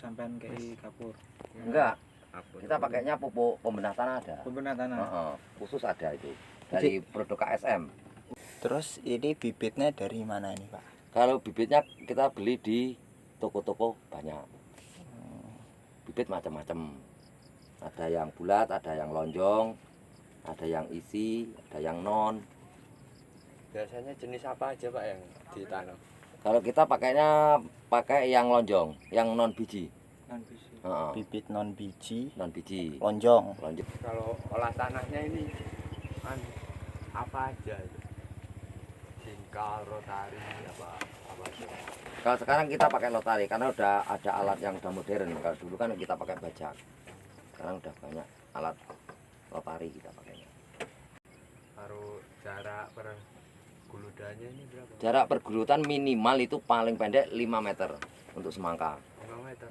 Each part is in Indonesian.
sampean kayak kapur. Enggak. Kita pakainya pupuk pembenah tanah ada. Pembenah tanah. Khusus ada itu. Dari produk KSM. Terus ini bibitnya dari mana ini, Pak? Kalau bibitnya kita beli di toko-toko banyak. Bibit macam-macam. Ada yang bulat, ada yang lonjong, ada yang isi, ada yang non. Biasanya jenis apa aja Pak yang ditanam? Kalau kita pakainya pakai yang lonjong, yang non biji. Non biji. Bibit non biji, lonjong. Kalau olah tanahnya ini apa aja? Jingkal, rotari, apa aja? Kalau sekarang kita pakai lotari karena udah ada alat yang udah modern. Kalau dulu kan kita pakai bajak. Sekarang udah banyak alat lotari kita pakainya. Taruh jarak perguludanya ini berapa? Jarak pergulutan minimal itu paling pendek 5 meter untuk semangka. 5 meter.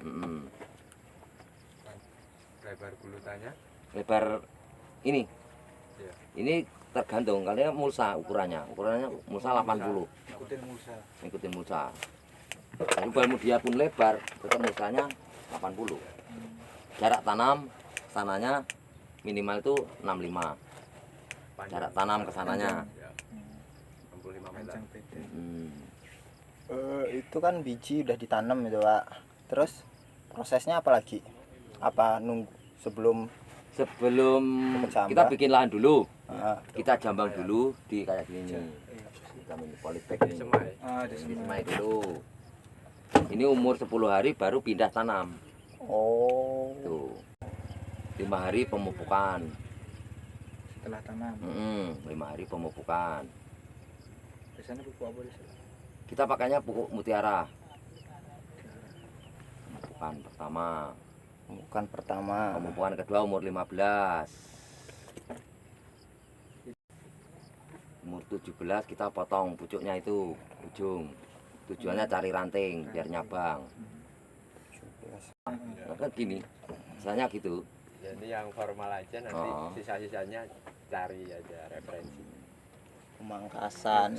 Lebar gulutannya? Lebar ini. Iya. Ini tergantung kalian mulsa ukurannya. Ukurannya mulsa 80. Ikutin mulsa. Jadi kalau dia pun lebar, tetap mulsanya 80. Jarak tanam sananya minimal itu 65. Jarak tanam ke sananya 65 meter. Itu kan biji udah ditanam itu, Pak. Terus prosesnya apa lagi? Apa nunggu sebelum kita bikin lahan dulu. Kita jambang dulu di kayak gini. Kita ini polybag ini. Disemai dulu. Ini umur 10 hari baru pindah tanam. Tuh. 5 hari pemupukan. Setelah tanam. 5 hari pemupukan. Biasanya pupuk apa di sana? Kita pakainya pupuk mutiara. Pemupukan pertama. Pemupukan kedua umur 15. Umur 17 kita potong pucuknya itu, ujung. Tujuannya cari ranting biar nyabang. Nah, kan gini. Misalnya gitu. Jadi yang formal aja nanti sisa-sisanya cari aja referensi. Pemangkasan.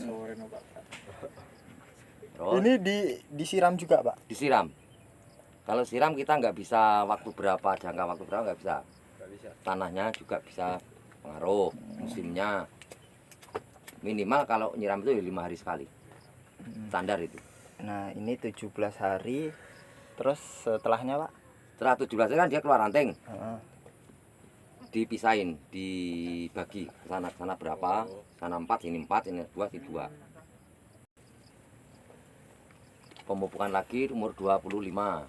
Terus, ini disiram juga, Pak? Disiram. Kalau siram kita nggak bisa jangka waktu berapa nggak bisa. Tanahnya juga bisa pengaruh, musimnya. Minimal kalau nyiram itu 5 hari sekali. Standar itu. Nah, ini 17 hari. Terus setelahnya, Pak? Setelah 17 hari kan dia keluar ranting. Dipisahin, dibagi ke sana berapa, sana 4, sini 4, sini 2, sini 2. Pemupukan lagi umur 25.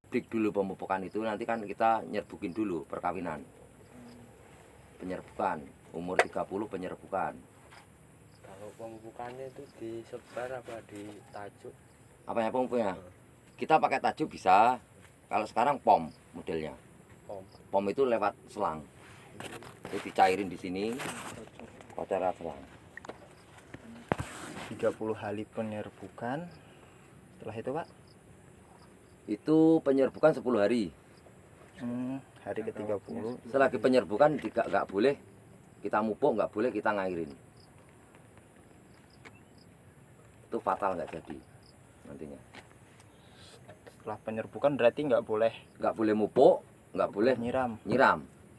Break dulu pemupukan itu, nanti kan kita nyerbukin dulu perkawinan. Penyerbukan, umur 30 penyerbukan. Kalau pemupukannya itu disebar apa ditajuk? Apanya pemupuknya? Kita pakai tajuk bisa, kalau sekarang pom modelnya. Pom itu lewat selang. Jadi dicairin di sini, kocara selang. 30 hari penyerbukan. Setelah itu, Pak? Itu penyerbukan 10 hari. Hari ke-30. Selagi penyerbukan nggak boleh kita mupuk, nggak boleh kita ngairin. Itu fatal, nggak jadi nantinya. Setelah penyerbukan berarti nggak boleh mupuk, nggak boleh nyiram.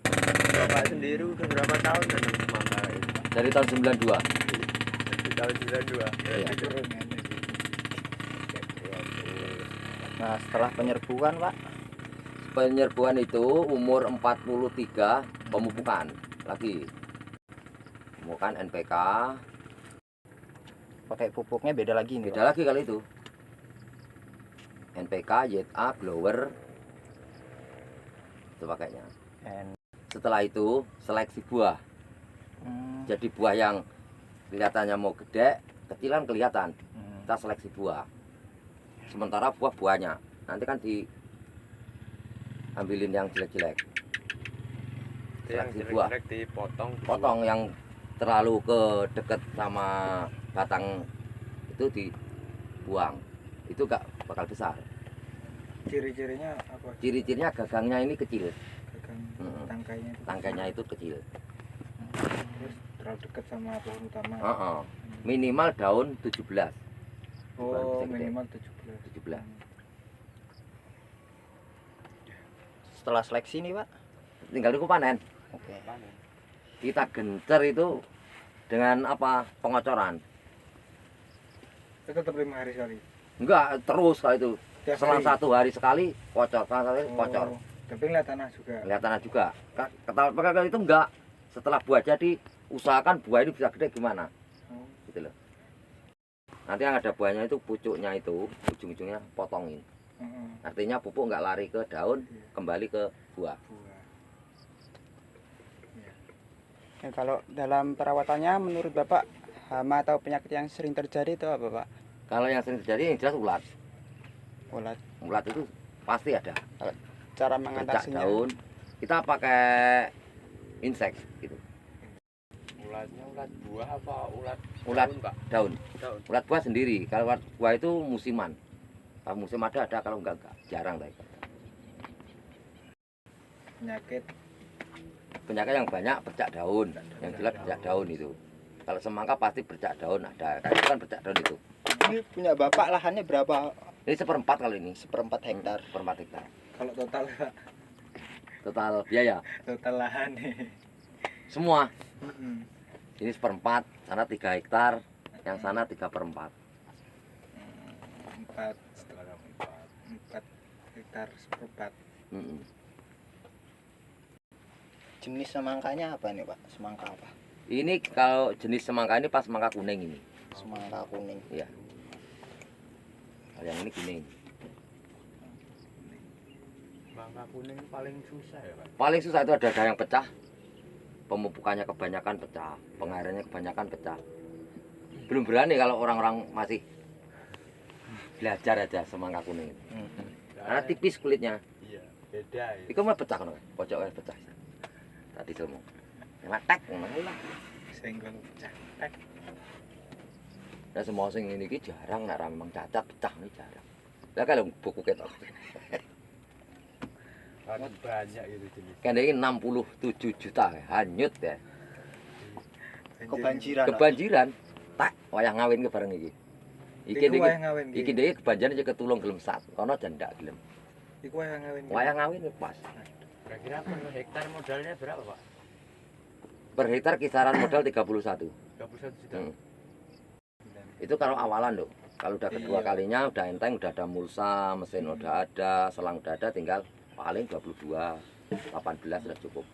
Bapak sendiri udah berapa tahun nanam semangka itu? Dari tahun 92. Dari tahun 92. Iya. Nah, setelah penyerbukan, Pak? Penyerbukan itu umur 43 pemupukan lagi. Pemupukan NPK. Pakai pupuknya beda lagi nih, Beda lagi kali itu. NPK, YA, blower. Itu pakainya. Setelah itu seleksi buah. Jadi buah yang kelihatannya mau gede, kecilan kelihatan. Kita seleksi buah. Sementara buahnya nanti kan diambilin yang jelek-jelek. Seleksi buah. Potong yang terlalu ke deket sama batang itu dibuang. Itu gak bakal besar. Ciri-cirinya apa? Ciri-cirinya gagangnya ini kecil. Tangkainya itu kecil. Terus terlalu dekat sama pohon utama. Minimal daun 17. Minimal 17. setelah seleksi nih Pak? tinggal itu panen. Oke. Kita gencer itu dengan apa? Pengocoran. Itu tetap 5 hari sekali. Enggak, terus kalau itu. Tiap Selang hari? 1 hari sekali kocor, selang 1 hari kocor. Oh, tapi ngeliat tanah juga. Lihat tanah juga. Ketahuan itu enggak. Setelah buah jadi, usahakan buah ini bisa gede gimana. Oh. Gitu loh. Nanti yang ada buahnya itu pucuknya itu, ujung-ujungnya potongin. Heeh. Artinya pupuk enggak lari ke daun, kembali ke buah. Buah. Ya, kalau dalam perawatannya menurut Bapak hama atau penyakit yang sering terjadi itu apa Pak? Kalau yang sering terjadi yang jelas ulat. Ulat. Ulat itu pasti ada. Cara Bercak mengatasinya. daun. Kita pakai insek gitu. Ulatnya ulat buah apa ulat Ulat daun, Pak? daun. Daun. Ulat buah sendiri. Kalau ulat buah itu musiman. Kalau musim ada, kalau enggak. Jarang lah. Penyakit. Penyakit yang banyak bercak daun. Yang jelas bercak daun itu. Kalau semangka pasti bercak daun ada. Kayak itu kan bercak daun itu. Ini punya Bapak lahannya berapa? Ini 1/4 kalau ini. 1/4 hektar. 1/4 hektar. Kalau total Pak, Total biaya. total lahan nih. Semua. Mm-mm. Ini 1/4. Sana 3 hektar. Yang sana 3/4. 4 hektar 1/4. Mm-mm. Jenis semangkanya apa nih Pak? Semangka apa? Ini kalau jenis semangka ini pas semangka kuning ini. Semangka kuning. Iya. Kalau yang ini kuning. Mangga kuning paling susah ya, Pak. Paling susah itu ada yang pecah. Pemupukannya kebanyakan pecah, pengairannya kebanyakan pecah. Belum berani kalau orang-orang masih belajar aja semangka kuning. Karena tipis kulitnya. Iya, beda ya. Iku mah pecah kan, pojoknya pecah. Tadi semua. Enak tek ngono lah. Senggol pecah. Tek. Nah semua sing ini iki jarang nek ra memang cacat pecah ini jarang. Lah kalau buku ketok. Kan banyak gitu jenis. Kan ini 67 juta hanyut ya. Kebanjiran. Pak. Kebanjiran. Tak wayah ngawin ke bareng iki. Iku wayah ngawin iki. Iki dhewe kebanjiran aja ketulung gelem sat. Kono jan ndak gelem. Iku wayah ngawin. Wayah ngawin ya pas. Kira-kira per hektar modalnya berapa, Pak? Per hektar kisaran modal 31. 31 juta. Hmm. Itu kalau awalan loh. Kalau udah kedua Iya. kalinya udah enteng, udah ada mulsa, mesin udah ada, selang udah ada, tinggal paling 22, 18 sudah cukup.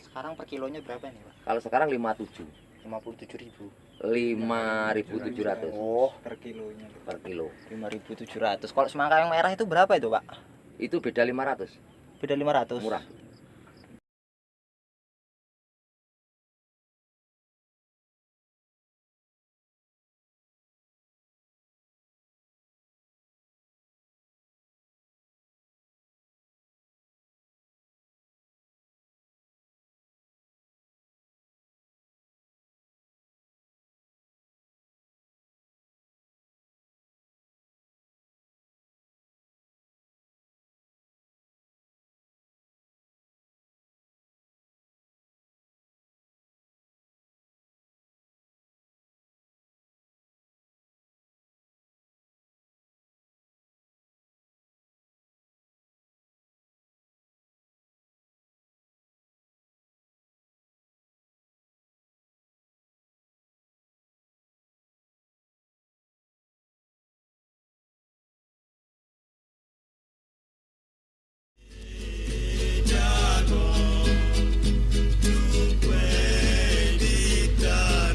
Sekarang per kilonya berapa nih Pak? Kalau sekarang 57, 57.000. 5.700 Oh, per kilonya. per kilo. 5.700. Kalau semangka yang merah itu berapa itu Pak? Itu beda 500, Beda 500. murah.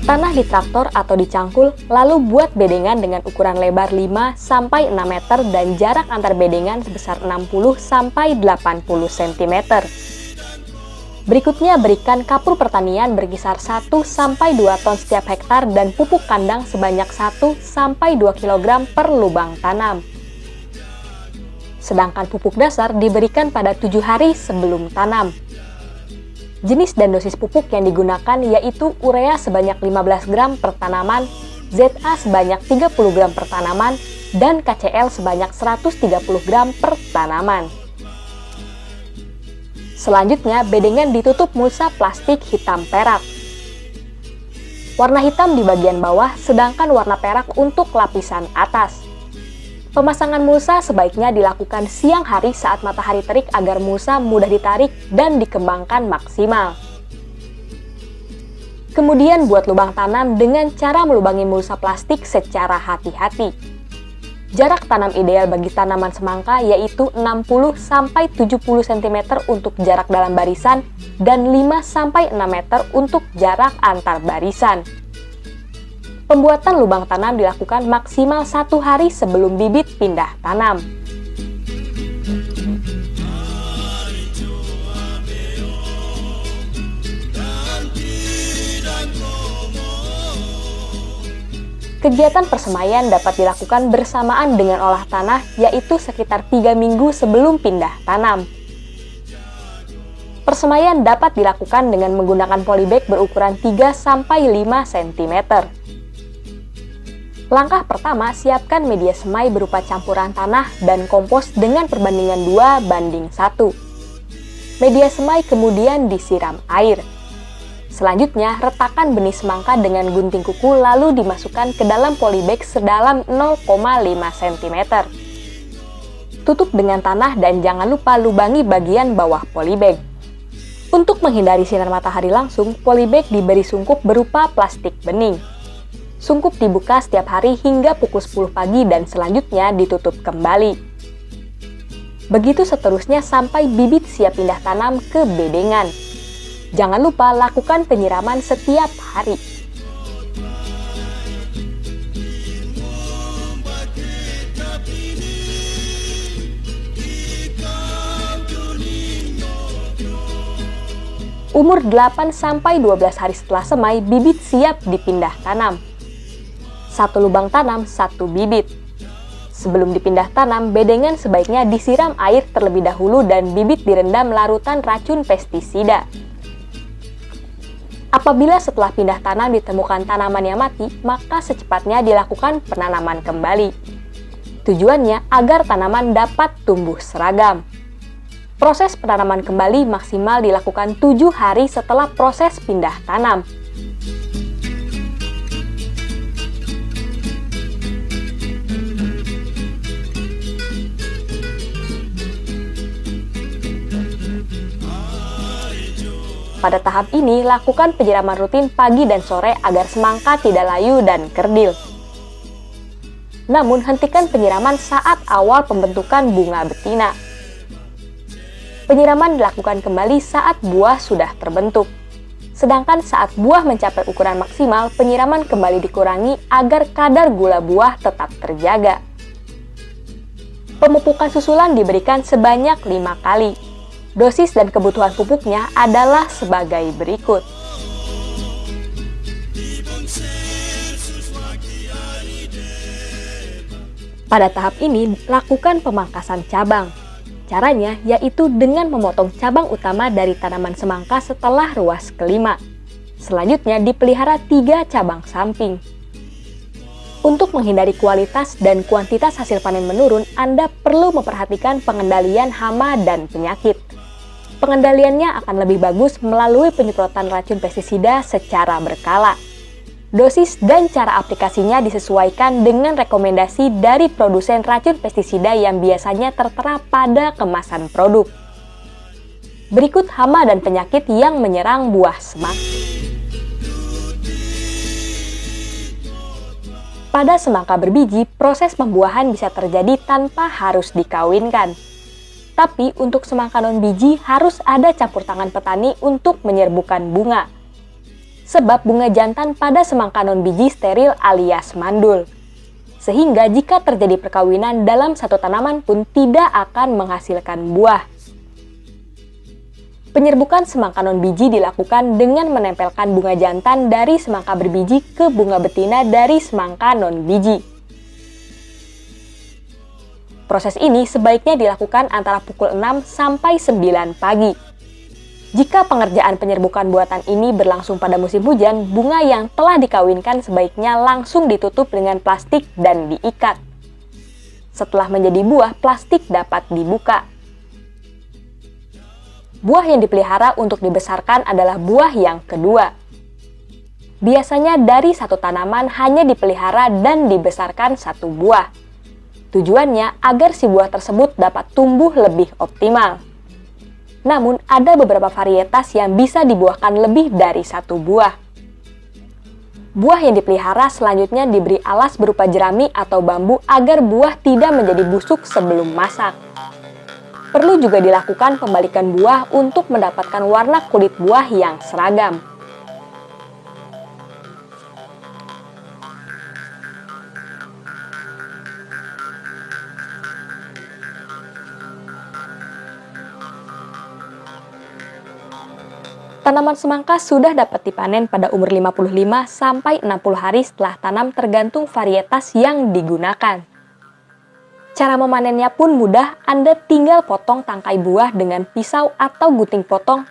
Tanah di traktor atau dicangkul, lalu buat bedengan dengan ukuran lebar 5-6 meter dan jarak antar bedengan sebesar 60-80 cm. Berikutnya berikan kapur pertanian berkisar 1-2 ton setiap hektar dan pupuk kandang sebanyak 1-2 kg per lubang tanam. Sedangkan pupuk dasar diberikan pada 7 hari sebelum tanam. Jenis dan dosis pupuk yang digunakan yaitu urea sebanyak 15 gram per tanaman, ZA sebanyak 30 gram per tanaman, dan KCL sebanyak 130 gram per tanaman. Selanjutnya, bedengan ditutup mulsa plastik hitam perak. Warna hitam di bagian bawah, sedangkan warna perak untuk lapisan atas. Pemasangan mulsa sebaiknya dilakukan siang hari saat matahari terik agar mulsa mudah ditarik dan dikembangkan maksimal. Kemudian buat lubang tanam dengan cara melubangi mulsa plastik secara hati-hati. Jarak tanam ideal bagi tanaman semangka yaitu 60-70 cm untuk jarak dalam barisan dan 5-6 meter untuk jarak antar barisan. Pembuatan lubang tanam dilakukan maksimal 1 hari sebelum bibit pindah tanam. Kegiatan persemaian dapat dilakukan bersamaan dengan olah tanah, yaitu sekitar 3 minggu sebelum pindah tanam. Persemaian dapat dilakukan dengan menggunakan polybag berukuran 3-5 cm. Langkah pertama, siapkan media semai berupa campuran tanah dan kompos dengan perbandingan 2:1. Media semai kemudian disiram air. Selanjutnya, retakan benih semangka dengan gunting kuku lalu dimasukkan ke dalam polybag sedalam 0,5 cm. Tutup dengan tanah dan jangan lupa lubangi bagian bawah polybag. Untuk menghindari sinar matahari langsung, polybag diberi sungkup berupa plastik bening. Sungkup dibuka setiap hari hingga pukul 10 pagi dan selanjutnya ditutup kembali. Begitu seterusnya sampai bibit siap pindah tanam ke bedengan. Jangan lupa lakukan penyiraman setiap hari. Umur 8-12 hari setelah semai, bibit siap dipindah tanam. 1 lubang tanam, 1 bibit. Sebelum dipindah tanam, bedengan sebaiknya disiram air terlebih dahulu dan bibit direndam larutan racun pestisida. Apabila setelah pindah tanam ditemukan tanaman yang mati, maka secepatnya dilakukan penanaman kembali. Tujuannya agar tanaman dapat tumbuh seragam. Proses penanaman kembali maksimal dilakukan 7 hari setelah proses pindah tanam. Pada tahap ini, lakukan penyiraman rutin pagi dan sore agar semangka tidak layu dan kerdil. Namun, hentikan penyiraman saat awal pembentukan bunga betina. Penyiraman dilakukan kembali saat buah sudah terbentuk. Sedangkan saat buah mencapai ukuran maksimal, penyiraman kembali dikurangi agar kadar gula buah tetap terjaga. Pemupukan susulan diberikan sebanyak 5 kali. Dosis dan kebutuhan pupuknya adalah sebagai berikut. Pada tahap ini, lakukan pemangkasan cabang. Caranya yaitu dengan memotong cabang utama dari tanaman semangka setelah ruas kelima. Selanjutnya dipelihara 3 cabang samping. Untuk menghindari kualitas dan kuantitas hasil panen menurun, Anda perlu memperhatikan pengendalian hama dan penyakit. Pengendaliannya akan lebih bagus melalui penyemprotan racun pestisida secara berkala. Dosis dan cara aplikasinya disesuaikan dengan rekomendasi dari produsen racun pestisida yang biasanya tertera pada kemasan produk. Berikut hama dan penyakit yang menyerang buah semangka. Pada semangka berbiji, proses pembuahan bisa terjadi tanpa harus dikawinkan. Tapi untuk semangka non-biji harus ada campur tangan petani untuk menyerbukan bunga. Sebab bunga jantan pada semangka non-biji steril alias mandul. Sehingga jika terjadi perkawinan dalam satu tanaman pun tidak akan menghasilkan buah. Penyerbukan semangka non-biji dilakukan dengan menempelkan bunga jantan dari semangka berbiji ke bunga betina dari semangka non-biji. Proses ini sebaiknya dilakukan antara pukul 6 sampai 9 pagi. Jika pengerjaan penyerbukan buatan ini berlangsung pada musim hujan, bunga yang telah dikawinkan sebaiknya langsung ditutup dengan plastik dan diikat. Setelah menjadi buah, plastik dapat dibuka. Buah yang dipelihara untuk dibesarkan adalah buah yang kedua. Biasanya dari satu tanaman hanya dipelihara dan dibesarkan 1 buah. Tujuannya agar si buah tersebut dapat tumbuh lebih optimal. Namun, ada beberapa varietas yang bisa dibuahkan lebih dari satu buah. Buah yang dipelihara selanjutnya diberi alas berupa jerami atau bambu agar buah tidak menjadi busuk sebelum masak. Perlu juga dilakukan pembalikan buah untuk mendapatkan warna kulit buah yang seragam. Tanaman semangka sudah dapat dipanen pada umur 55 sampai 60 hari setelah tanam tergantung varietas yang digunakan. Cara memanennya pun mudah, Anda tinggal potong tangkai buah dengan pisau atau gunting potong.